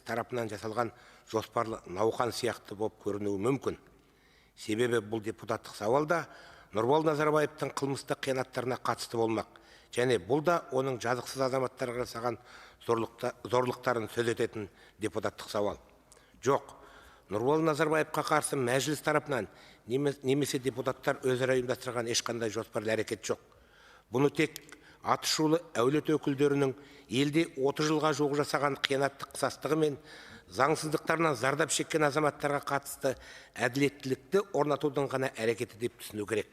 тарапынан жасалған жоспарлы науқан сияқты болып көрінуі мүмкін. Себебі бұл депутаттық сауалда Нұрбол Назарбаевтың қылмыстық қиянаттарына қатысты болмақ. Және бұл да оның жазықсыз азаматтарға жасаған зорлықтарын сөз ететін депутаттық сауал. Жоқ, Нұрбол Назарбаевқа қарсы мәжіліс тарапынан немесе депутаттар өзара ұйымдастырған ешқандай жоспарлы әрекет жоқ. Бұны тек атышулы әулет өкілдерінің елде 30 жылға жуық жасаған қиянаттық қысастығы мен заңсыздықтарынан зардап шеккен азаматтарға қатысты әділеттілікті орнатудың ғана әрекеті деп түсіну керек.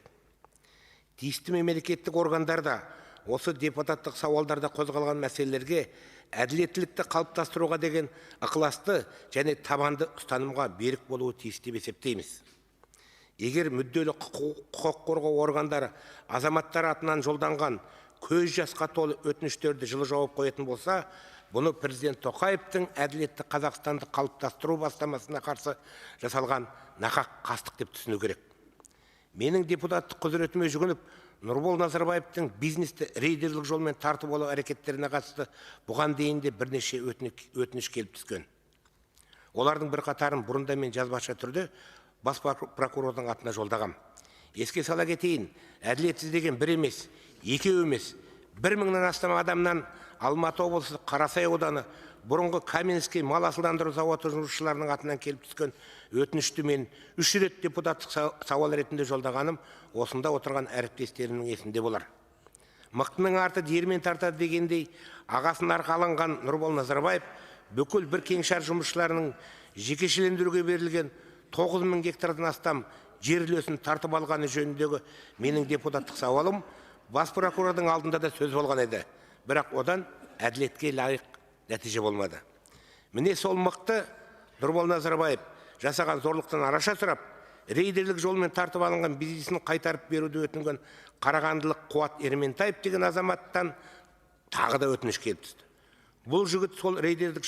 Тиісті мемлекеттік органдарда осы депутаттық сауалдарда қозғалған мәселелерге әділеттілікті қалыптастыруға деген ықыласты және табанды ұстанымға берік болуы тиіс деп есептейміз. Егер мүдделі құқық қорғау органдары азаматтар атынан жолданған көз жасқа толы өтініштерді жылы жауап қоятын болса, бұны президент Тоқаевтың әділетті Қазақстанды қалыптастыру бастамасына қарсы жасалған нақақ қастық деп түсіну керек. Менің депутаттық құзыретіме жүгініп, Нұрбол Назарбаевтың бизнесті рейдерлік жолмен тартып алу әрекеттеріне қатысты бұған дейін де бірнеше өтініш келіп түскен. Олардың бір қатарын бұрында мен жазбаша түрде бас прокурордың атына жолдағам. Еске сала кетейін, әділетсіз деген бір емес, екеу емес, 1000-нан астам адамнан Алматы облысы Қарасай ауданы бұрынғы Каменский мал асылдандыру зауыты жұмысшыларының атынан келіп түскен өтінішті мен 3 рет депутаттық сауал ретінде жолдағаным осында отырған әріптестерімнің есінде болар. Мықтының арты диірмен тартады дегендей, ағасын арқаланған Нұрбол Назарбаев бүкіл бір кеңшар жұмысшыларының жекешелендіруге берілген 9000 гектардан астам жер үлесін тартып алғаны жөніндегі менің депутаттық сауалым бас прокурордың алдында да сөз болған еді. Бірақ одан әділетке лайық нәтиже болмады. Міне сол мықты Нұрбол Назарбаев жасаған зорлықтан араша сұрап, рейдерлік жолмен тартып алынған бизнесін қайтарып беруді өтінген қарағандылық Қуат Ерментаев деген азаматтан тағы да өтініш келіп түсті. Бұл жігіт сол рейдерлік